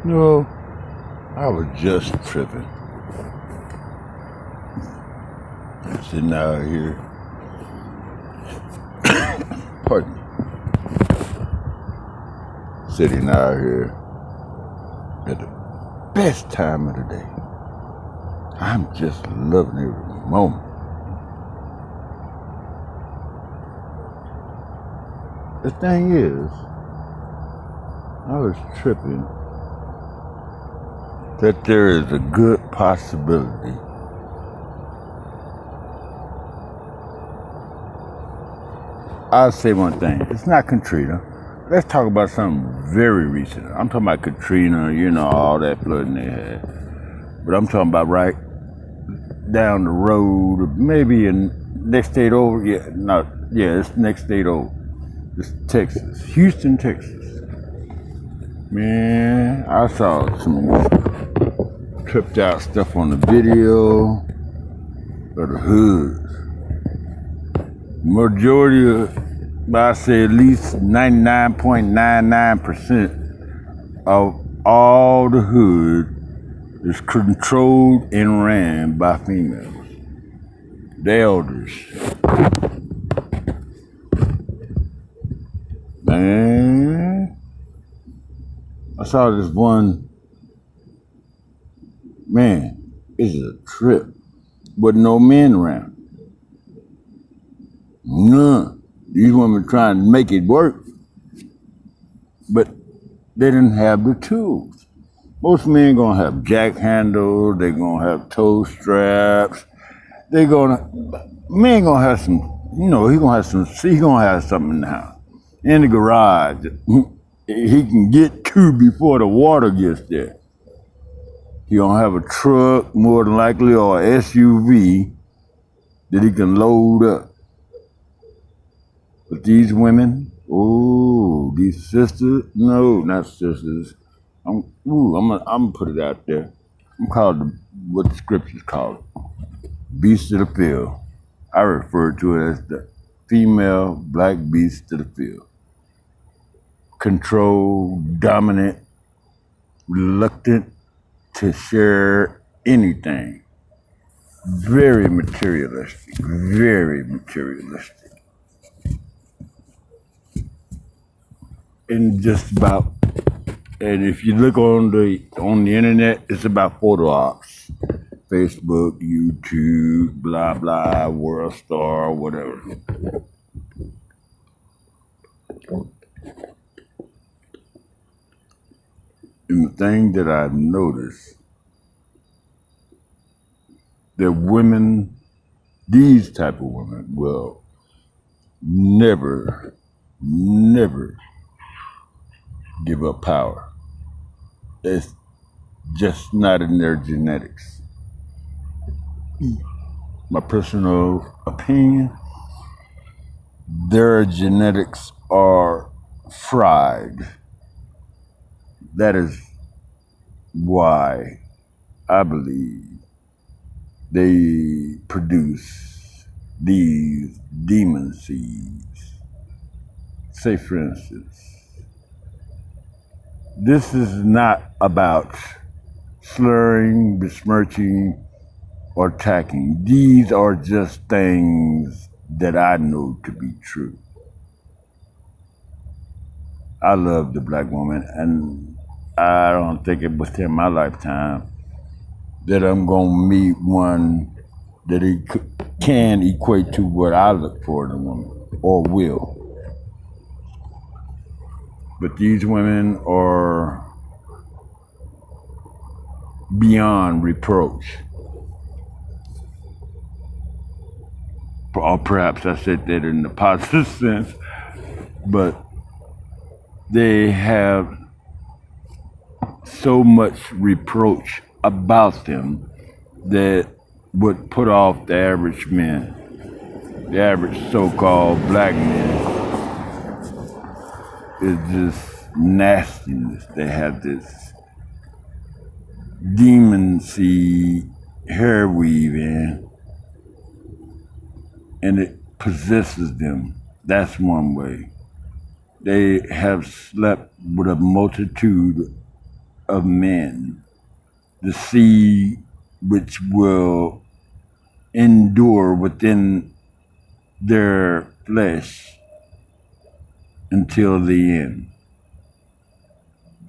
No, I was just tripping. Sitting out here, pardon me, sitting out here at the best time of the day. I'm just loving every moment. The thing is, I was tripping that there is a good possibility I'll say one thing. It's not Katrina. Let's talk about something very recent. I'm talking about Katrina, all that flooding they had. But I'm talking about right down the road, maybe in next state over. It's next state over. It's Texas, Houston, Texas. Man, I saw some tripped out stuff on the video of the hoods. Majority of, I say at least 99.99% of all the hood is controlled and ran by females. The elders. Man, I saw this one, man, it's a trip, with no men around. None. These women trying to make it work, but they didn't have the tools. Most men gonna have jack handles, they gonna have toe straps, men gonna have some, he gonna have something in the house, in the garage. He can get to before the water gets there. He gonna have a truck, more than likely, or an SUV that he can load up. But these women, these sisters, no, not sisters. I'm gonna put it out there. I'm called what the scriptures call it, beast of the field. I refer to it as the female black beast of the field. Controlled, dominant, reluctant to share anything. Very materialistic, very materialistic. And just about, and if you look on the internet, it's about photo ops. Facebook, YouTube, blah blah, World Star, whatever. And the thing that I've noticed, that women, these type of women, will never give up power. It's just not in their genetics. My personal opinion, their genetics are fried. That is why I believe they produce these demon seeds. Say, for instance, this is not about slurring, besmirching, or attacking. These are just things that I know to be true. I love the black woman, and I don't think it within my lifetime that I'm gonna meet one that can equate to what I look for in a woman, or will. But these women are beyond reproach. Or perhaps I said that in the positive sense, but they have so much reproach about them that would put off the average men, the average so-called black men. It's just nastiness. They have this demon seed hair weaving, and it possesses them. That's one way. They have slept with a multitude of men, the seed which will endure within their flesh until the end.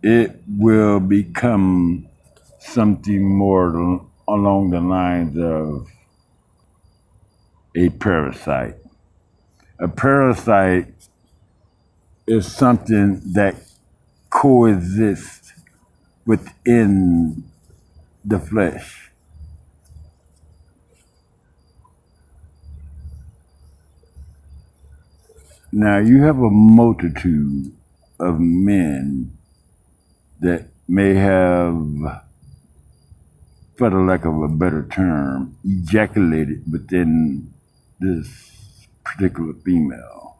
It will become something more along the lines of a parasite. A parasite is something that coexists within the flesh. Now you have a multitude of men that may have, for the lack of a better term, ejaculated within this particular female,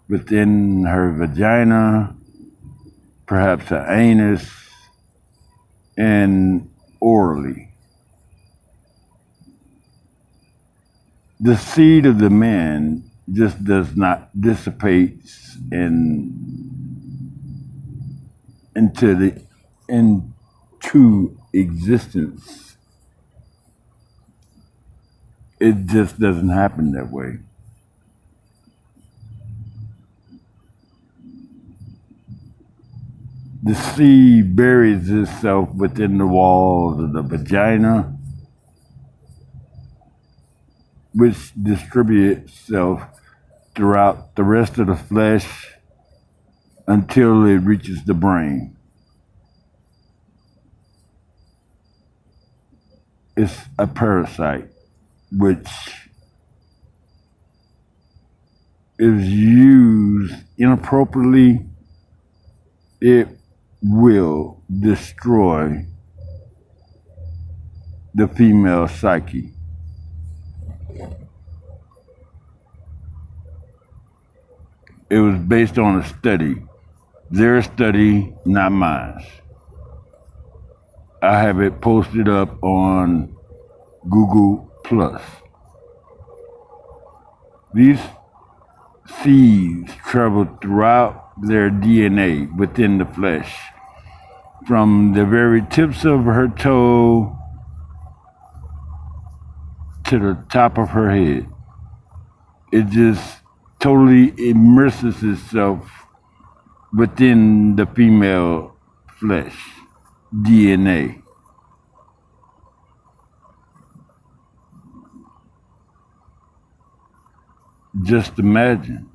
within her vagina, perhaps her anus, and orally. The seed of the man just does not dissipate into existence. It just doesn't happen that way. The seed buries itself within the walls of the vagina, which distributes itself throughout the rest of the flesh until it reaches the brain. It's a parasite which is used inappropriately. It will destroy the female psyche. It was based on a study. Their study, not mine. I have it posted up on Google Plus. These seeds travel throughout their DNA within the flesh, from the very tips of her toe to the top of her head. It just totally immerses itself within the female flesh, DNA. Just imagine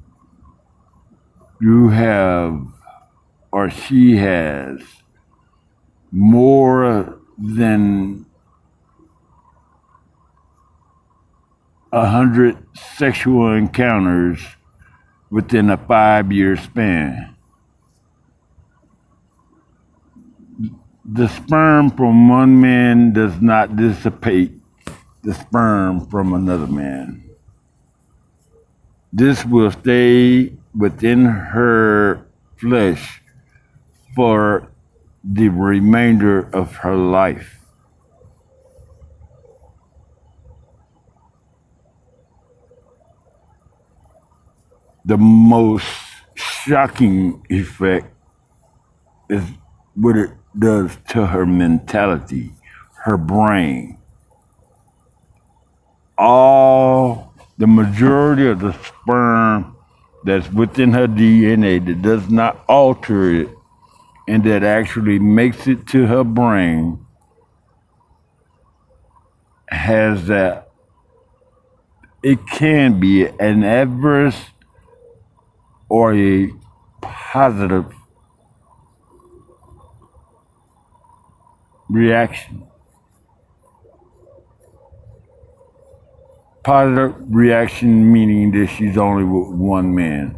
you have, or she has, more than 100 sexual encounters within a 5-year span. The sperm from one man does not dissipate the sperm from another man. This will stay within her flesh for the remainder of her life. The most shocking effect is what it does to her mentality, her brain. The majority of the sperm that's within her DNA that does not alter it and that actually makes it to her brain has that. It can be an adverse or a positive reaction. Positive reaction meaning that she's only with one man.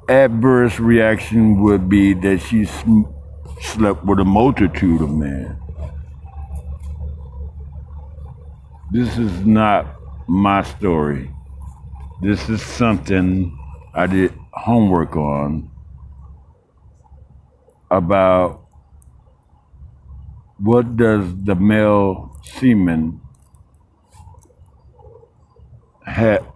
Adverse reaction would be that she slept with a multitude of men. This is not my story. This is something I did homework on about what does the male semen have,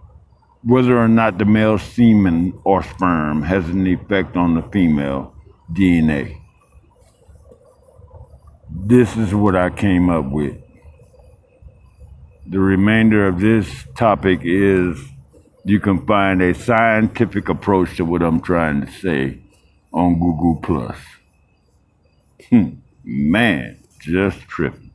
whether or not the male semen or sperm has an effect on the female DNA. this is what I came up with. The remainder of this topic is you can find a scientific approach to what I'm trying to say on Google Plus. Man, just tripping.